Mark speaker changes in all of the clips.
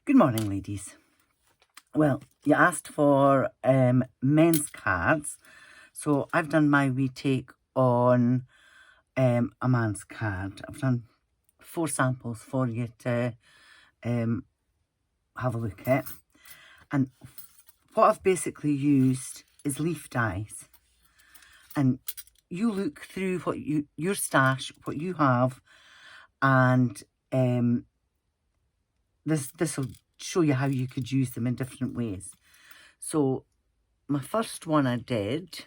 Speaker 1: Good morning, ladies. Well, you asked for men's cards, so I've done my wee take on a man's card. I've done 4 samples for you to have a look at. And what I've basically used is leaf dies. And you look through what your stash, what you have, and this will show you how you could use them in different ways. So my first one I did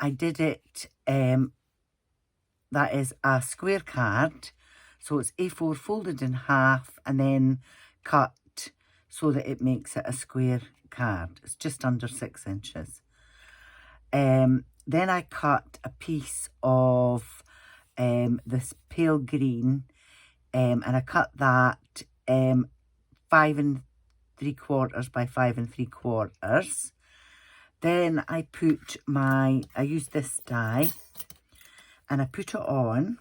Speaker 1: it, that is a square card. So it's A4 folded in half and then cut so that it makes it a square card. It's just under 6 inches. Then I cut a piece of this pale green, and I cut that 5 3/4 by 5 3/4. Then I used this die and I put it on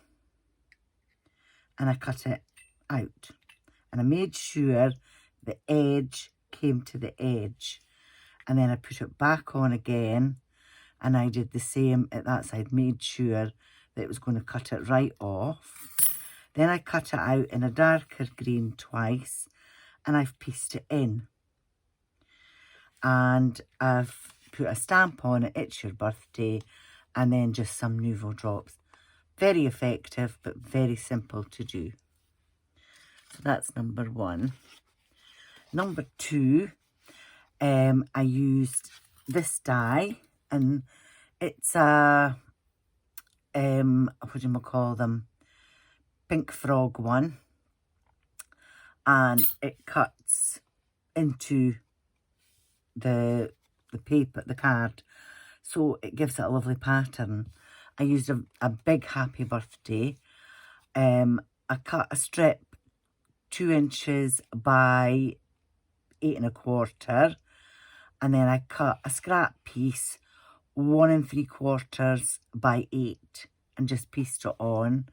Speaker 1: and I cut it out. And I made sure the edge came to the edge. And then I put it back on again and I did the same at that side, made sure that it was going to cut it right off. Then I cut it out in a darker green twice and I've pieced it in. And I've put a stamp on it, it's your birthday, and then just some Nuvo drops. Very effective, but very simple to do. So that's number 1. Number 2, I used this die, and it's a, what do you call them? Pink frog one. And it cuts into the paper, the card, so it gives it a lovely pattern. I used a big happy birthday. I cut a strip 2 inches by 8 1/4, and then I cut a scrap piece 1 3/4 by 8 and just pieced it on.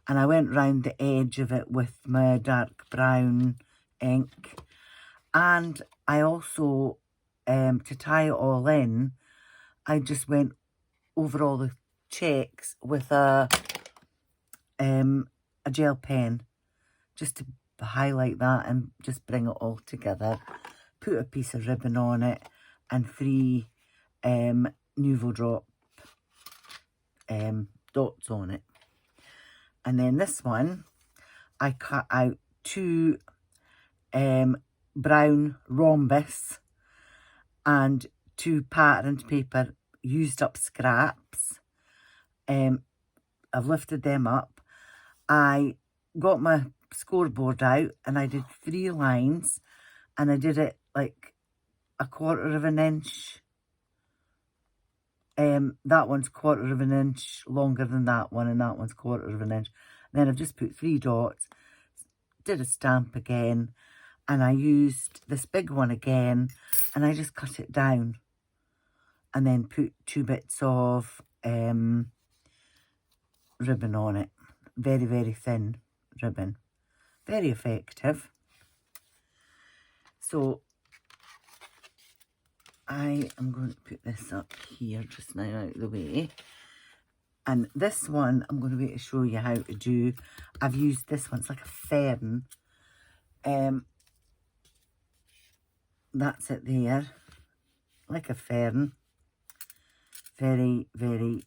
Speaker 1: And I went round the edge of it with my dark brown ink. And I also, to tie it all in, I just went over all the checks with a gel pen, just to highlight that and just bring it all together. Put a piece of ribbon on it and 3 Nuvo drop dots on it. And then this one, I cut out 2 brown rhombus and 2 patterned paper used up scraps. I've lifted them up. I got my scoreboard out and I did 3 lines, and I did it like 1/4 inch. That one's 1/4 inch longer than that one, and that one's 1/4 inch. Then I've just put 3 dots, did a stamp again, and I used this big one again, and I just cut it down and then put 2 bits of ribbon on it. Very, very thin ribbon. Very effective. So I am going to put this up here just now out of the way. And this one, I'm going to wait to show you how to do. I've used this one, it's like a fern. That's it there, like a fern. Very, very,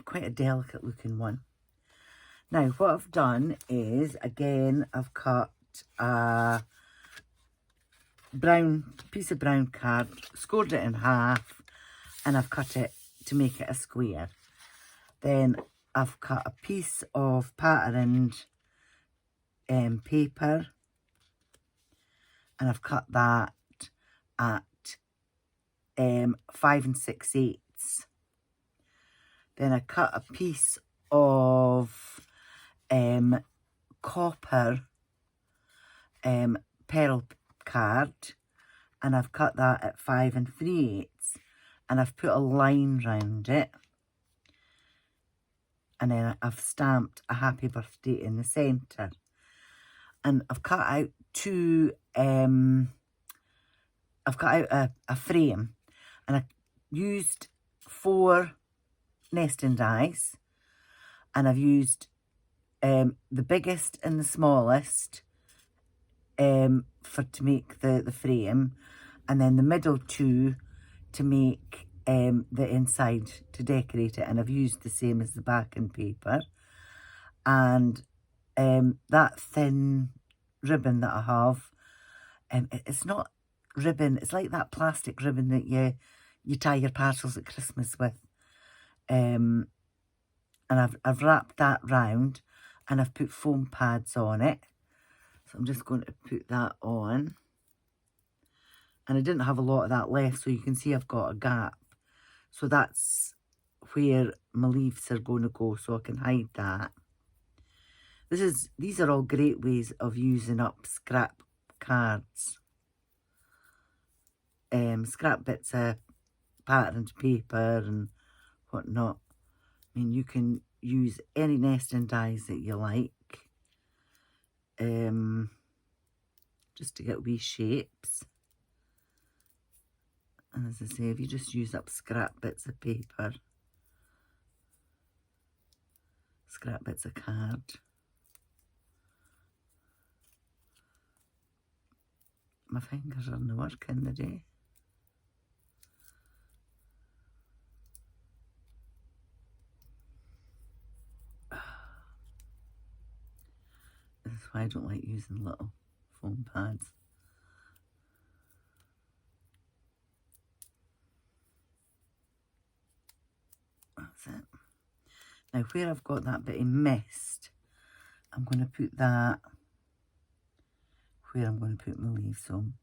Speaker 1: quite a delicate looking one. Now, what I've done is, again, I've cut a piece of brown card, scored it in half, and I've cut it to make it a square. Then I've cut a piece of patterned paper, and I've cut that at 5 6/8. Then I cut a piece of copper pearl card, and I've cut that at 5 3/8, and I've put a line round it, and then I've stamped a happy birthday in the centre. And I've cut out I've cut out a frame, and I used 4 nesting dies, and I've used the biggest and the smallest to make the frame, and then the middle 2 to make the inside to decorate it, and I've used the same as the backing paper. And that thin ribbon that I have, it's not ribbon, it's like that plastic ribbon that you tie your parcels at Christmas with. And I've wrapped that round, and I've put foam pads on it. So I'm just going to put that on. And I didn't have a lot of that left, so you can see I've got a gap. So that's where my leaves are going to go, so I can hide that. These are all great ways of using up scrap cards. Scrap bits of patterned paper and whatnot. I mean, you can use any nesting dies that you like. Just to get wee shapes. And as I say, if you just use up scrap bits of paper, scrap bits of card, my fingers aren't working today. This is why I don't like using little foam pads. That's it. Now where I've got that bit of mist, I'm going to put that where I'm going to put my leaves on.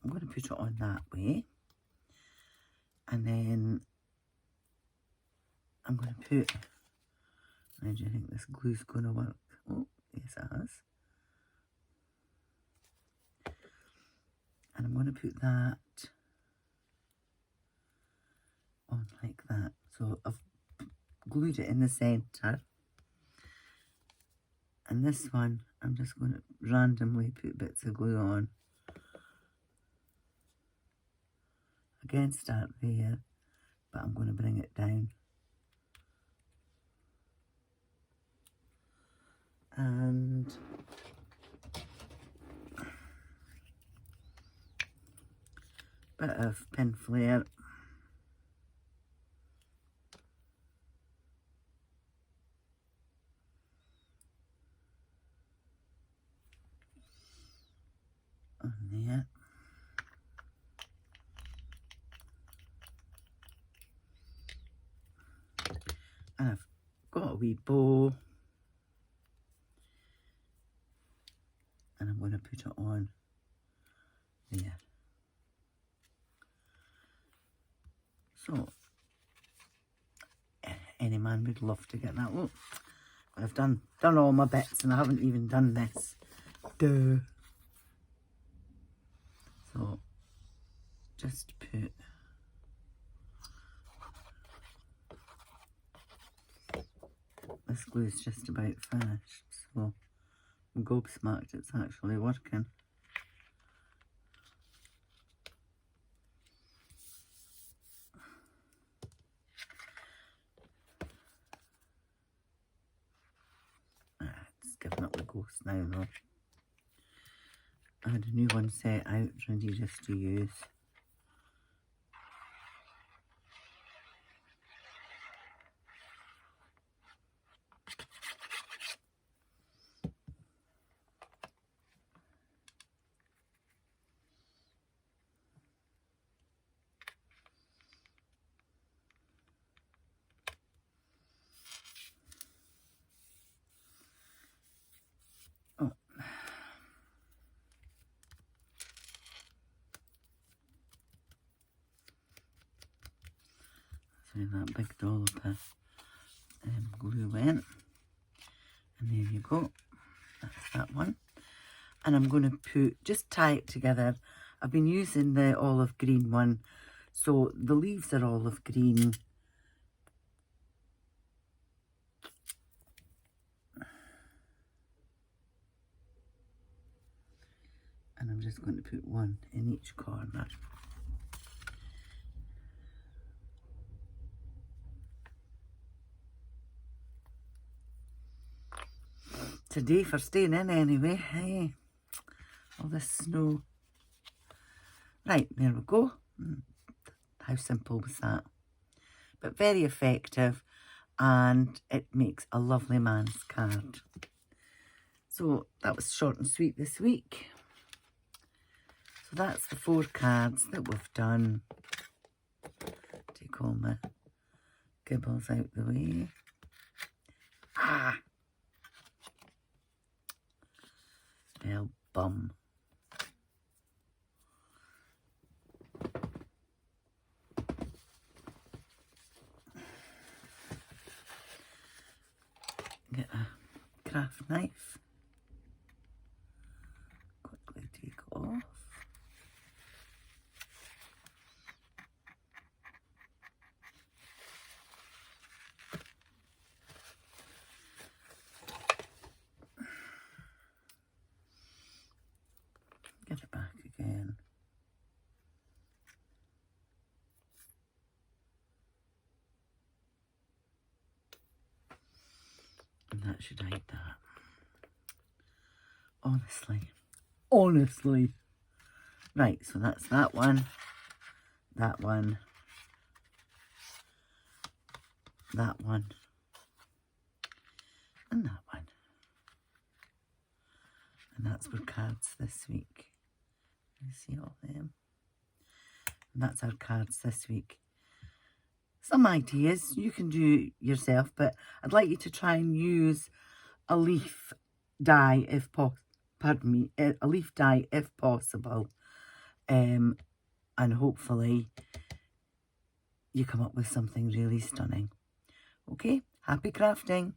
Speaker 1: I'm going to put it on that way. And then I'm going to put, how do you think this glue's going to work? Oh, yes it has. And I'm going to put that on like that. So I've glued it in the centre. And this one, I'm just going to randomly put bits of glue on. Again, start there, but I'm going to bring it down. And bit of pin flare. On there. And I've got a wee bow. And I'm going to put it on there. So, any man would love to get that. Look, I've done all my bits and I haven't even done this. Duh. So, just put this glue is just about finished. So, I'm gobsmacked it's actually working. It's giving up the ghost now though. I had a new one set out ready just to use. So that big dollop of glue went, and there you go, that's that one. And I'm going to just tie it together. I've been using the olive green one, so the leaves are olive green. just going to put one in each corner. Today for staying in anyway, hey, all this snow. Right, there we go. How simple was that? But very effective, and it makes a lovely man's card. So that was short and sweet this week. So that's the 4 cards that we've done. Take all my gibbles out the way. Ah! Well, bum. Get a craft knife. Quickly take it off. Get it back again. And that should hide that. Honestly. Right, so that's that one, that one, that one, and that one. And that's for cards this week. You see all them? And that's our cards this week. Some ideas you can do yourself, but I'd like you to try and use a leaf die if possible. Pardon me, a leaf die if possible. And hopefully you come up with something really stunning. Okay, happy crafting.